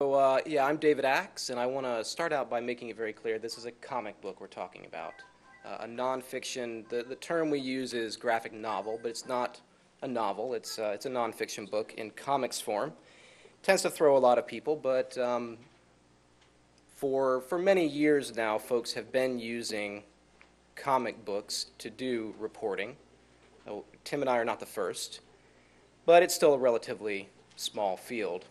Yeah, I'm David Axe, and I want to start out by making it very clear this is a comic book we're talking about. A nonfiction, the term we use is graphic novel, but it's not a novel. It's a nonfiction book in comics form. Tends to throw a lot of people, but for many years now, folks have been using comic books to do reporting. Tim and I are not the first, but it's still a relatively small field.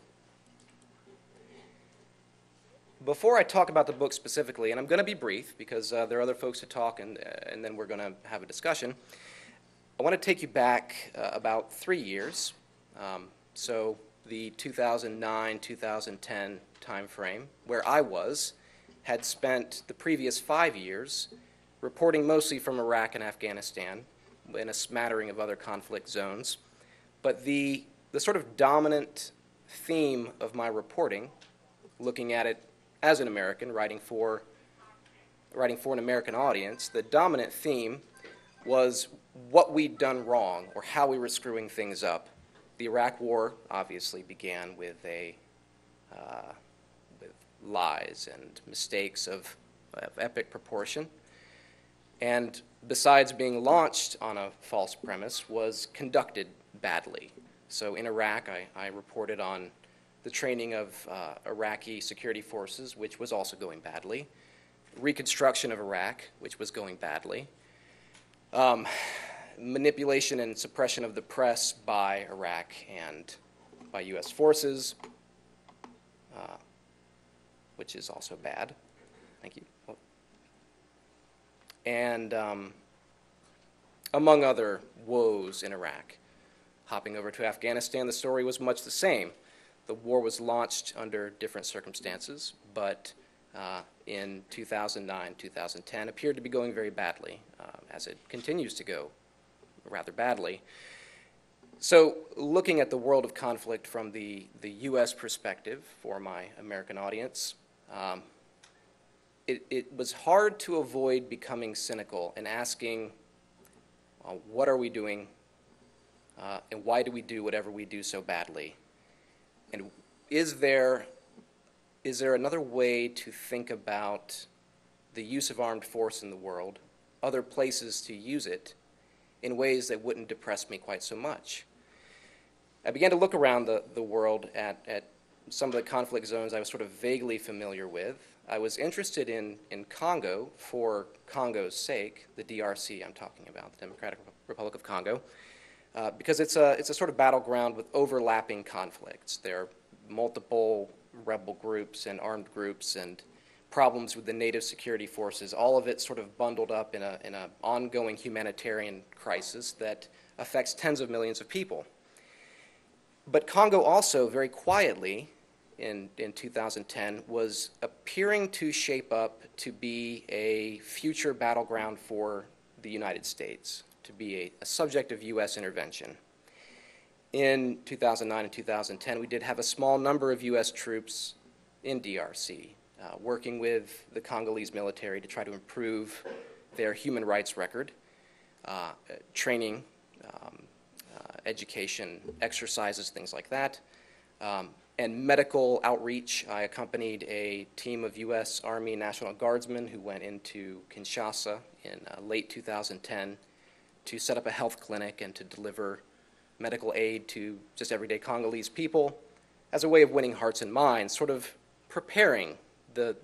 Before I talk about the book specifically, and I'm going to be brief because there are other folks to talk and then we're going to have a discussion, I want to take you back about 3 years. So the 2009-2010 time frame, where I had spent the previous 5 years reporting mostly from Iraq and Afghanistan and a smattering of other conflict zones. But the sort of dominant theme of my reporting, looking at it as an American, writing for an American audience, the dominant theme was what we'd done wrong or how we were screwing things up. The Iraq War obviously began with with lies and mistakes of epic proportion, and besides being launched on a false premise, was conducted badly. So in Iraq, I reported on the training of Iraqi security forces, which was also going badly, reconstruction of Iraq, which was going badly, manipulation and suppression of the press by Iraq and by U.S. forces, which is also bad. Thank you. And among other woes in Iraq. Hopping over to Afghanistan, the story was much the same. The war was launched under different circumstances, but in 2009, 2010 appeared to be going very badly, as it continues to go rather badly. So looking at the world of conflict from the U.S. perspective for my American audience, it was hard to avoid becoming cynical and asking, what are we doing, and why do we do whatever we do so badly? And is there another way to think about the use of armed force in the world, other places to use it, in ways that wouldn't depress me quite so much? I began to look around the world at some of the conflict zones I was sort of vaguely familiar with. I was interested in Congo for Congo's sake, the DRC I'm talking about, the Democratic Republic of Congo. Because it's a sort of battleground with overlapping conflicts. There are multiple rebel groups and armed groups and problems with the native security forces, all of it sort of bundled up in an ongoing humanitarian crisis that affects tens of millions of people. But Congo also, very quietly, in 2010, was appearing to shape up to be a future battleground for the United States, to be a subject of U.S. intervention. In 2009 and 2010, we did have a small number of U.S. troops in DRC, working with the Congolese military to try to improve their human rights record, training, education, exercises, things like that, and medical outreach. I accompanied a team of U.S. Army National Guardsmen who went into Kinshasa in late 2010 to set up a health clinic and to deliver medical aid to just everyday Congolese people as a way of winning hearts and minds, sort of preparing the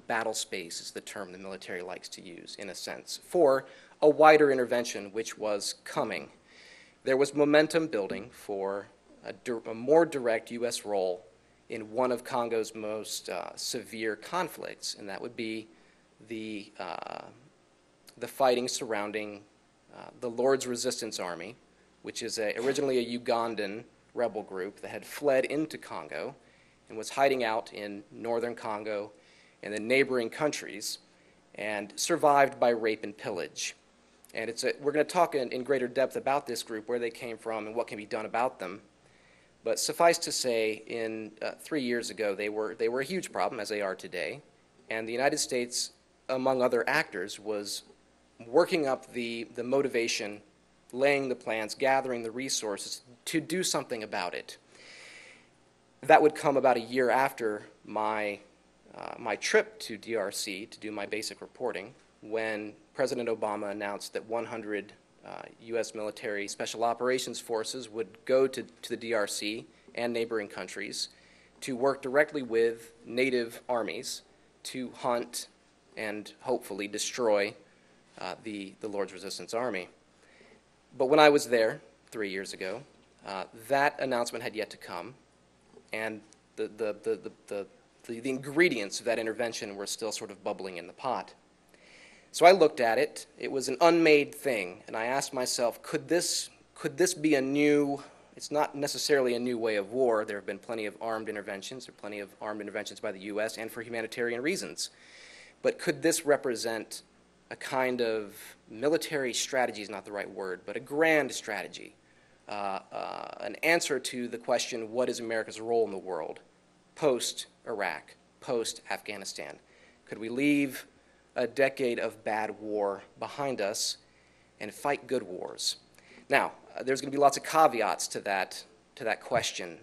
battle space is the term the military likes to use, in a sense, for a wider intervention which was coming. There was momentum building for a more direct U.S. role in one of Congo's most severe conflicts, and that would be the fighting surrounding the Lord's Resistance Army, which is originally a Ugandan rebel group that had fled into Congo and was hiding out in northern Congo and the neighboring countries and survived by rape and pillage. And we're going to talk in greater depth about this group, where they came from and what can be done about them. But suffice to say, 3 years ago, they were a huge problem, as they are today, and the United States, among other actors, was working up the motivation, laying the plans, gathering the resources to do something about it. That would come about a year after my trip to DRC to do my basic reporting when President Obama announced that 100 U.S. military special operations forces would go to the DRC and neighboring countries to work directly with native armies to hunt and hopefully destroy the Lord's Resistance Army. But when I was there 3 years ago, that announcement had yet to come, and the ingredients of that intervention were still sort of bubbling in the pot. So I looked at it. It was an unmade thing, and I asked myself, could this be a new, it's not necessarily a new way of war. There have been plenty of armed interventions, or plenty of armed interventions by the U.S. and for humanitarian reasons. But could this represent a kind of military strategy is not the right word, but a grand strategy, an answer to the question, what is America's role in the world post-Iraq, post-Afghanistan? Could we leave a decade of bad war behind us and fight good wars? Now, there's going to be lots of caveats to that question.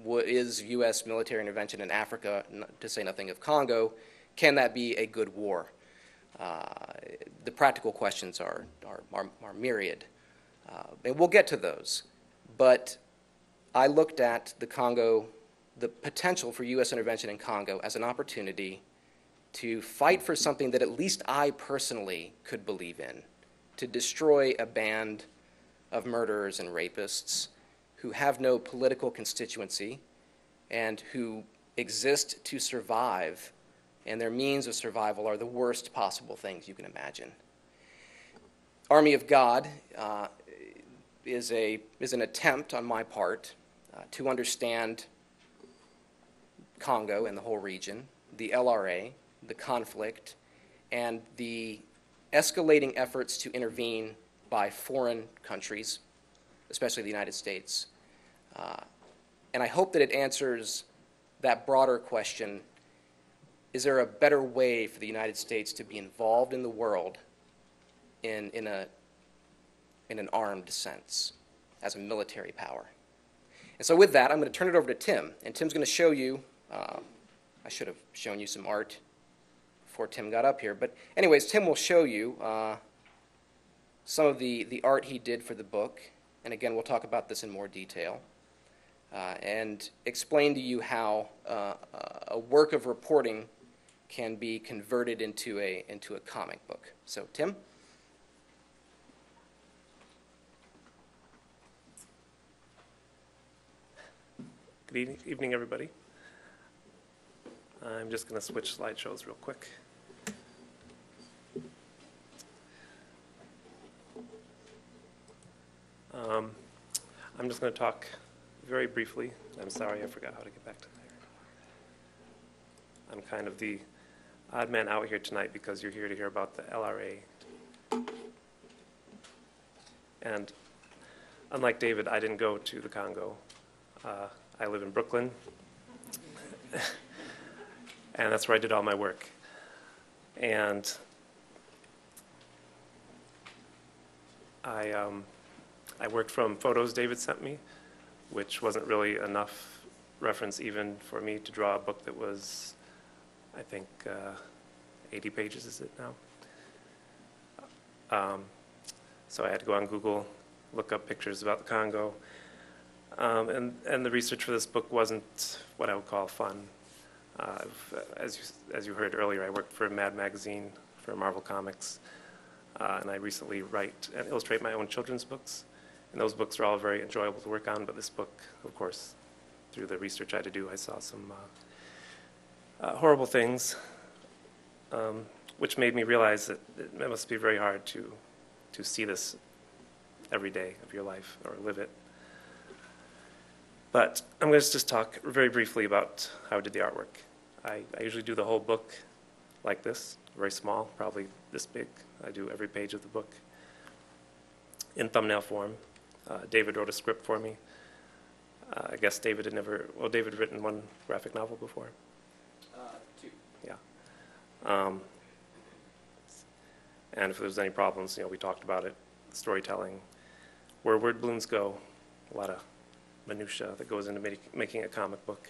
Is U.S. military intervention in Africa, to say nothing of Congo, can that be a good war? The practical questions are myriad, and we'll get to those. But I looked at the Congo, the potential for U.S. intervention in Congo as an opportunity to fight for something that at least I personally could believe in, to destroy a band of murderers and rapists who have no political constituency and who exist to survive, and their means of survival are the worst possible things you can imagine. Army of God is an attempt on my part to understand Congo and the whole region, the LRA, the conflict, and the escalating efforts to intervene by foreign countries, especially the United States. And I hope that it answers that broader question, is there a better way for the United States to be involved in the world in an armed sense, as a military power? And so with that, I'm going to turn it over to Tim, and Tim's going to show you, I should have shown you some art before Tim got up here, but anyways, Tim will show you some of the art he did for the book, and again, we'll talk about this in more detail, and explain to you how a work of reporting can be converted into a comic book. So, Tim? Good evening, everybody. I'm just going to switch slideshows real quick. I'm just going to talk very briefly. I'm sorry, I forgot how to get back to there. I'm kind of the odd man out here tonight because you're here to hear about the LRA. And unlike David, I didn't go to the Congo. I live in Brooklyn, and that's where I did all my work. And I worked from photos David sent me, which wasn't really enough reference even for me to draw a book that was, I think, 80 pages is it now? So I had to go on Google, look up pictures about the Congo. And the research for this book wasn't what I would call fun. As you heard earlier, I worked for Mad Magazine, for Marvel Comics, and I recently write and illustrate my own children's books. And those books are all very enjoyable to work on, but this book, of course, through the research I had to do, I saw some horrible things, which made me realize that it must be very hard to see this every day of your life or live it. But I'm going to just talk very briefly about how I did the artwork. I usually do the whole book like this, very small, probably this big. I do every page of the book in thumbnail form. David wrote a script for me. I guess David had David had written one graphic novel before. Two. Yeah. And if there was any problems, we talked about it, storytelling, where word balloons go, a lot of minutia that goes into making a comic book.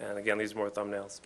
And again, these are more thumbnails.